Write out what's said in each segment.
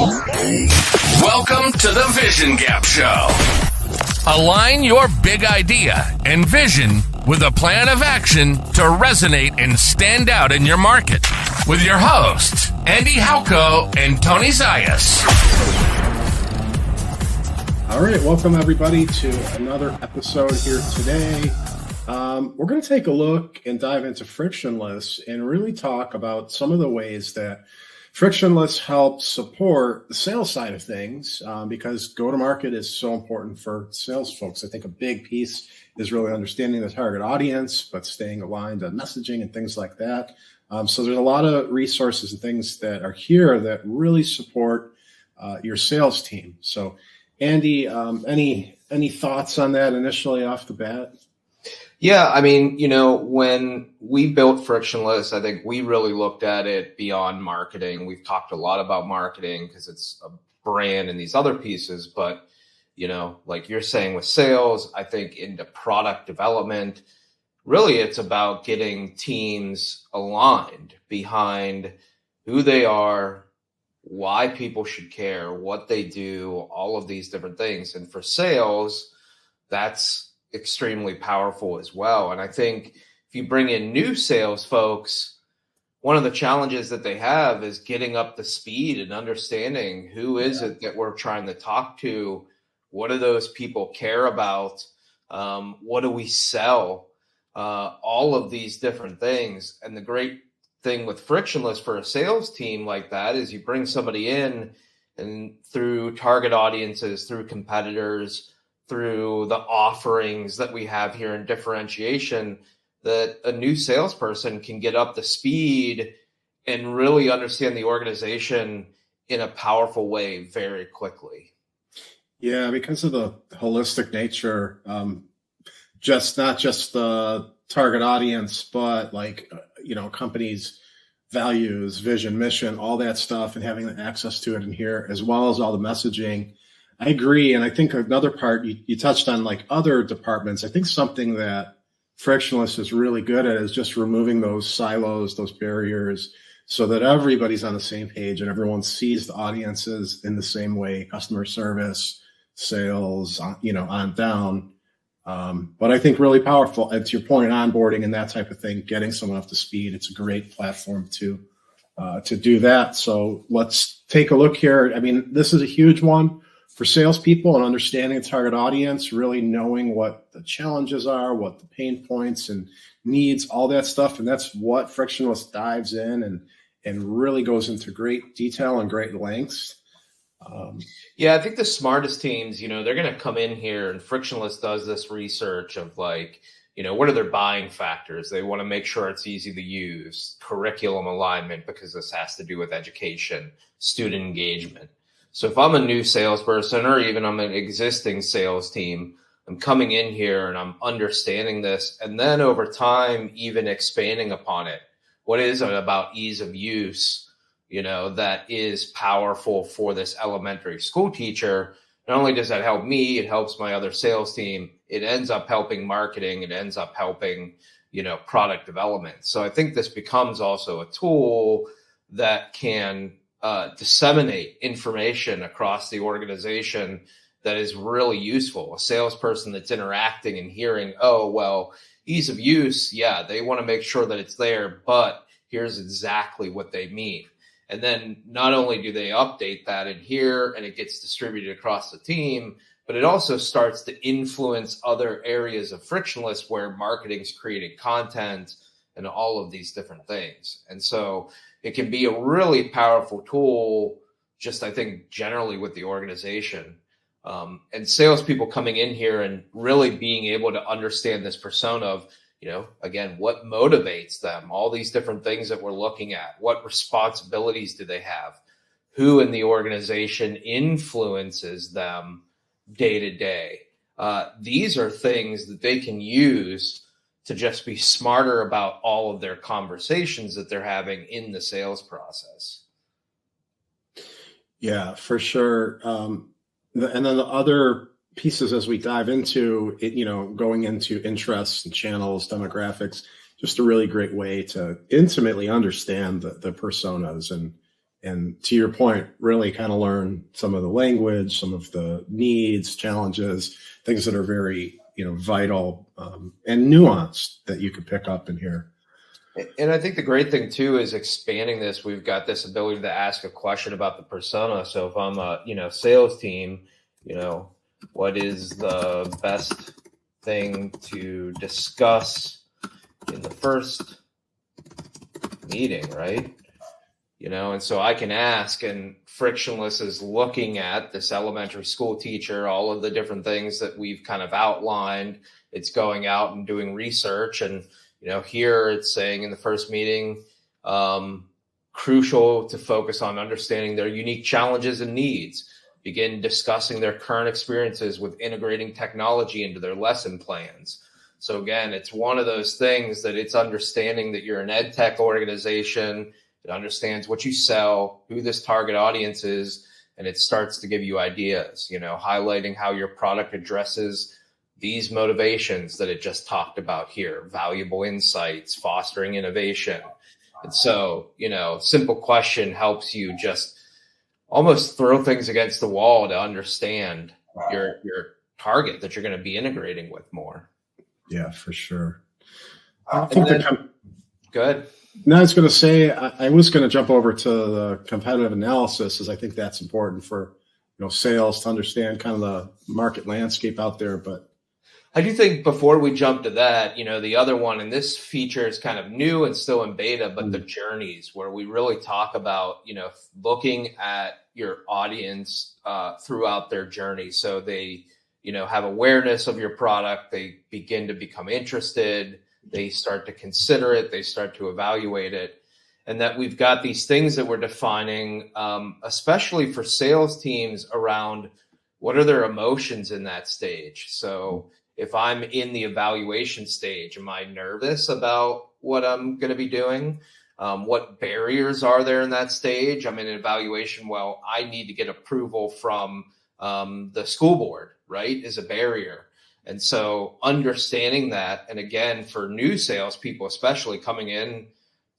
Welcome to the Vision Gap Show. Align your big idea and vision with a plan of action to resonate and stand out in your market. With your hosts, Andy Halko and Tony Zayas. All right, welcome everybody to another episode here today. We're going to take a look and dive into Frictionless and really talk about some of the ways that Frictionless helps support the sales side of things because go-to-market is so important for sales folks. I think a big piece is really understanding the target audience, but staying aligned on messaging and things like that. So there's a lot of resources and things that are here that really support your sales team. So Andy, any thoughts on that initially off the bat? Yeah, I mean, when we built Frictionless, I think we really looked at it beyond marketing. We've talked a lot about marketing because it's a brand and these other pieces, but, like you're saying with sales, I think into product development, really it's about getting teams aligned behind who they are, why people should care, what they do, all of these different things. And for sales, that's extremely powerful as well. And I think if you bring in new sales folks, one of the challenges that they have is getting up to speed and understanding who is it that we're trying to talk to, what do those people care about, what do we sell, all of these different things. And the great thing with Frictionless for a sales team like that is you bring somebody in and through target audiences, through competitors, through the offerings that we have here in differentiation, that a new salesperson can get up to speed and really understand the organization in a powerful way very quickly. Yeah, because of the holistic nature, not just the target audience, but companies' values, vision, mission, all that stuff, and having access to it in here, as well as all the messaging. I agree. And I think another part you touched on, like other departments, I think something that Frictionless is really good at is just removing those silos, those barriers, so that everybody's on the same page and everyone sees the audiences in the same way, customer service, sales, on down. But I think really powerful. And to your point, onboarding and that type of thing, getting someone up to speed, it's a great platform to do that. So let's take a look here. I mean, this is a huge one for salespeople and understanding the target audience, really knowing what the challenges are, what the pain points and needs, all that stuff. And that's what Frictionless dives in and really goes into great detail and great lengths. Yeah, I think the smartest teams, they're going to come in here and Frictionless does this research of what are their buying factors? They want to make sure it's easy to use, curriculum alignment, because this has to do with education, student engagement. So if I'm a new salesperson or even I'm an existing sales team, I'm coming in here and I'm understanding this. And then over time, even expanding upon it. What is it about ease of use, that is powerful for this elementary school teacher? Not only does that help me, it helps my other sales team. It ends up helping marketing. It ends up helping, product development. So I think this becomes also a tool that can disseminate information across the organization that is really useful. A salesperson that's interacting and hearing, ease of use, they want to make sure that it's there, but here's exactly what they mean. And then not only do they update that in here and it gets distributed across the team, but it also starts to influence other areas of Frictionless where marketing's creating content and all of these different things. And so it can be a really powerful tool, just I think generally with the organization. And salespeople coming in here and really being able to understand this persona of, again, what motivates them, all these different things that we're looking at, what responsibilities do they have, who in the organization influences them day to day. These are things that they can use to just be smarter about all of their conversations that they're having in the sales process. Yeah, for sure. And then the other pieces as we dive into it, going into interests and channels, demographics, just a really great way to intimately understand the personas and and to your point, really kind of learn some of the language, some of the needs, challenges, things that are very, vital and nuanced that you could pick up in here. And I think the great thing too is expanding this. We've got this ability to ask a question about the persona. So if I'm a sales team, what is the best thing to discuss in the first meeting, right? And so I can ask, and Frictionless is looking at this elementary school teacher, all of the different things that we've kind of outlined. It's going out and doing research, and here it's saying in the first meeting, crucial to focus on understanding their unique challenges and needs. Begin discussing their current experiences with integrating technology into their lesson plans. So again, it's one of those things that it's understanding that you're an ed tech organization. It understands what you sell, who this target audience is, and it starts to give you ideas, highlighting how your product addresses these motivations that it just talked about here, valuable insights, fostering innovation. And so, simple question helps you just almost throw things against the wall to understand your target that you're going to be integrating with more. Yeah, for sure. I think go ahead. No, I was going to say, I was going to jump over to the competitive analysis, as I think that's important for, sales to understand kind of the market landscape out there. But I do think before we jump to that, the other one, and this feature is kind of new and still in beta, but the journeys, where we really talk about, looking at your audience throughout their journey. So they, have awareness of your product, they begin to become interested, they start to consider it, they start to evaluate it, and that we've got these things that we're defining, especially for sales teams, around what are their emotions in that stage. So if I'm in the evaluation stage, am I nervous about what I'm going to be doing? What barriers are there in that stage? I'm in an evaluation. Well, I need to get approval from the school board, right, is a barrier. And so understanding that, and again, for new salespeople, especially coming in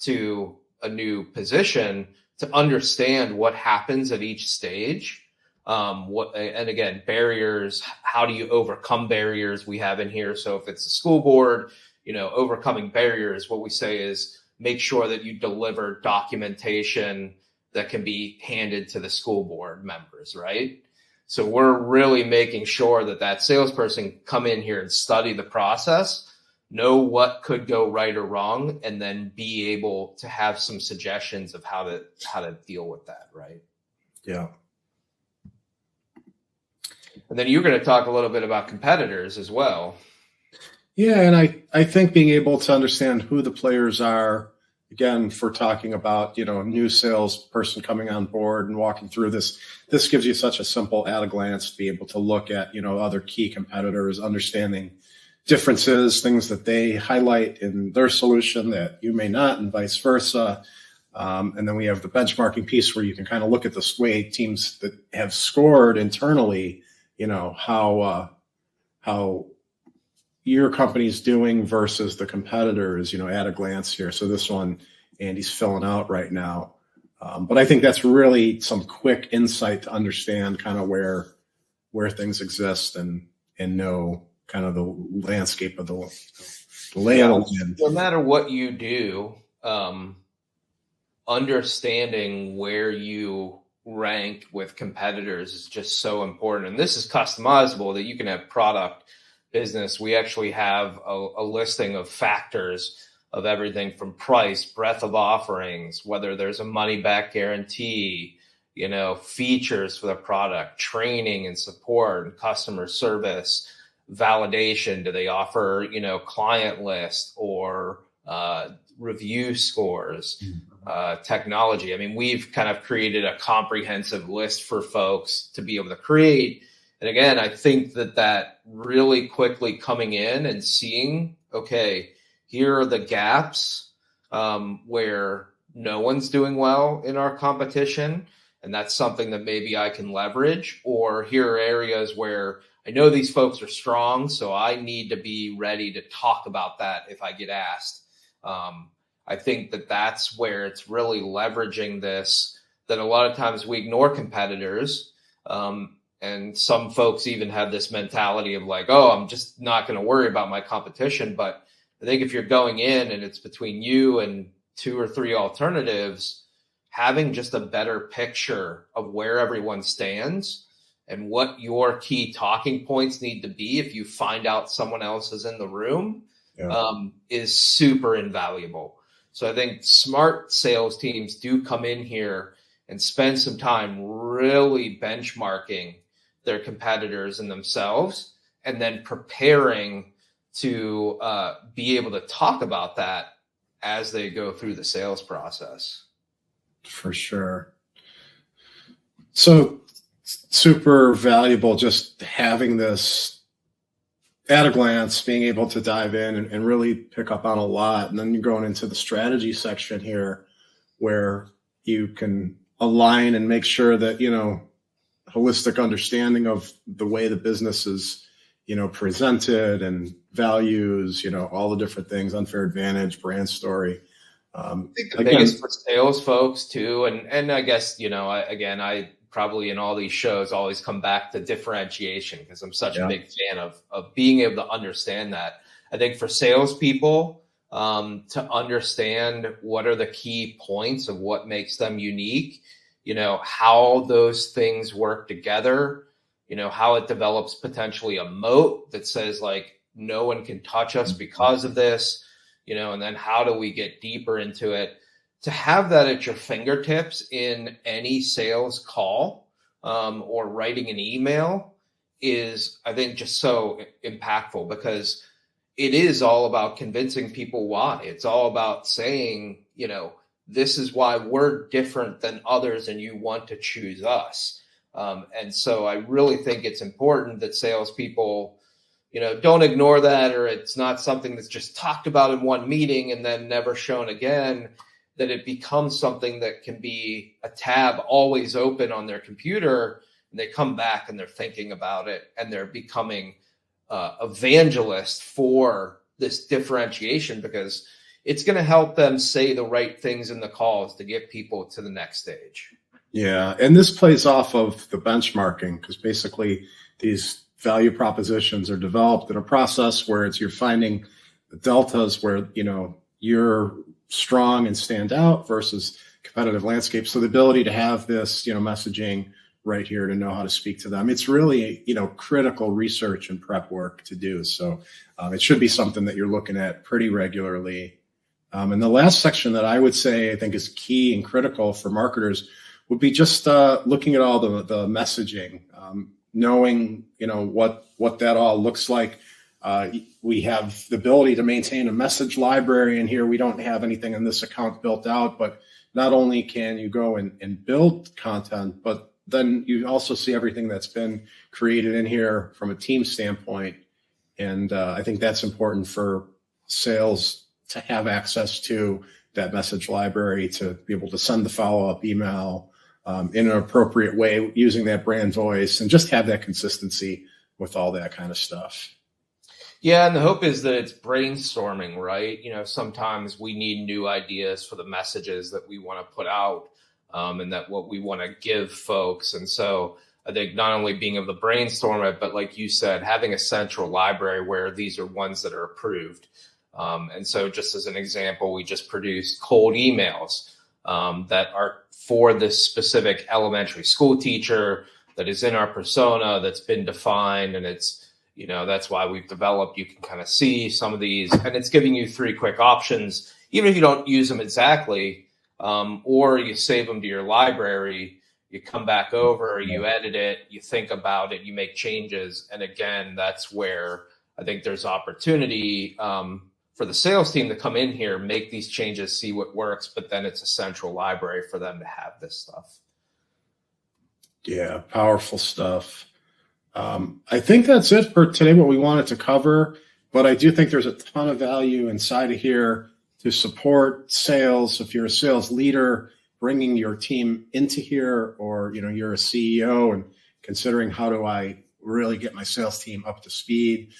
to a new position, to understand what happens at each stage. And again, barriers, how do you overcome barriers we have in here? So if it's a school board, overcoming barriers, what we say is make sure that you deliver documentation that can be handed to the school board members, right? So we're really making sure that salesperson come in here and study the process, know what could go right or wrong, and then be able to have some suggestions of how to deal with that, right? Yeah. And then you're going to talk a little bit about competitors as well. Yeah, and I think being able to understand who the players are, again, for talking about, a new salesperson coming on board and walking through this gives you such a simple at a glance to be able to look at, other key competitors, understanding differences, things that they highlight in their solution that you may not, and vice versa. And then we have the benchmarking piece where you can kind of look at the way teams that have scored internally, how your company's doing versus the competitors, at a glance here. So this one, Andy's filling out right now. But I think that's really some quick insight to understand kind of where things exist and know kind of the landscape of the layout. No matter what you do, understanding where you rank with competitors is just so important. And this is customizable that you can have product, business. We actually have a listing of factors of everything from price, breadth of offerings, whether there's a money back guarantee, features for the product, training and support and customer service, validation. Do they offer, client list or review scores, technology? I mean, we've kind of created a comprehensive list for folks to be able to create. And again, I think that really quickly coming in and seeing, okay, here are the gaps where no one's doing well in our competition, and that's something that maybe I can leverage. Or here are areas where I know these folks are strong, so I need to be ready to talk about that if I get asked. I think that's where it's really leveraging this that a lot of times we ignore competitors. And some folks even have this mentality of like, oh, I'm just not going to worry about my competition. But I think if you're going in and it's between you and 2 or 3 alternatives, having just a better picture of where everyone stands and what your key talking points need to be if you find out someone else is in the room is super invaluable. So I think smart sales teams do come in here and spend some time really benchmarking their competitors and themselves, and then preparing to be able to talk about that as they go through the sales process. For sure. So super valuable just having this at a glance, being able to dive in and really pick up on a lot. And then you're going into the strategy section here where you can align and make sure that, holistic understanding of the way the business is, presented and values, all the different things, unfair advantage, brand story. I think the biggest for sales folks too, and I guess, I probably in all these shows always come back to differentiation because I'm such a big fan of being able to understand that. I think for salespeople, to understand what are the key points of what makes them unique, how those things work together, how it develops potentially a moat that says like, no one can touch us because of this, and then how do we get deeper into it? To have that at your fingertips in any sales call or writing an email is, I think, just so impactful because it is all about convincing people why. It's all about saying, this is why we're different than others and you want to choose us. And so I really think it's important that salespeople, don't ignore that, or it's not something that's just talked about in one meeting and then never shown again, that it becomes something that can be a tab always open on their computer. And they come back and they're thinking about it and they're becoming evangelists for this differentiation because it's going to help them say the right things in the calls to get people to the next stage. Yeah. And this plays off of the benchmarking because basically these value propositions are developed in a process where you're finding the deltas where, you're strong and stand out versus competitive landscape. So the ability to have this, messaging right here to know how to speak to them. It's really, critical research and prep work to do. So it should be something that you're looking at pretty regularly. And the last section that I would say I think is key and critical for marketers would be just looking at all the messaging, knowing, what that all looks like. We have the ability to maintain a message library in here. We don't have anything in this account built out, but not only can you go and build content, but then you also see everything that's been created in here from a team standpoint. And I think that's important for sales to have access to that message library, to be able to send the follow-up email in an appropriate way using that brand voice and just have that consistency with all that kind of stuff. Yeah, and the hope is that it's brainstorming, right? Sometimes we need new ideas for the messages that we want to put out and that what we want to give folks. And so I think not only being able to brainstorm it, but like you said, having a central library where these are ones that are approved. And so just as an example, we just produced cold emails that are for this specific elementary school teacher that is in our persona that's been defined. And it's, that's why we've developed, you can kind of see some of these and it's giving you 3 quick options, even if you don't use them exactly, or you save them to your library, you come back over, you edit it, you think about it, you make changes. And again, that's where I think there's opportunity for the sales team to come in here, make these changes, see what works, but then it's a central library for them to have this stuff. Yeah, powerful stuff. I think that's it for today, what we wanted to cover, but I do think there's a ton of value inside of here to support sales. If you're a sales leader, bringing your team into here, or, you're a CEO and considering how do I really get my sales team up to speed.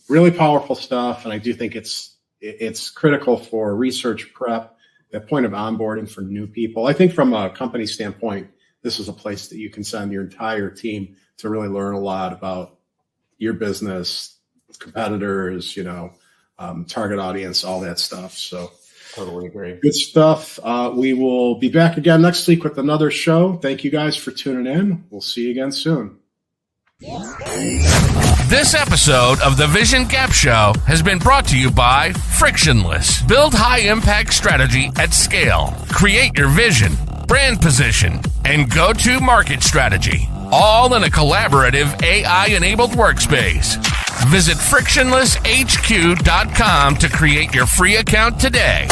Really powerful stuff. And I do think it's critical for research prep that point of onboarding for new people. I think from a company standpoint, this is a place that you can send your entire team to really learn a lot about your business, competitors, target audience, all that stuff. So totally agree. Good stuff. We will be back again next week with another show. Thank you guys for tuning in. We'll see you again soon. This episode of the Vision Gap Show has been brought to you by Frictionless. Build high-impact strategy at scale. Create your vision, brand position, and go-to-market strategy, all in a collaborative AI-enabled workspace. Visit frictionlesshq.com to create your free account today.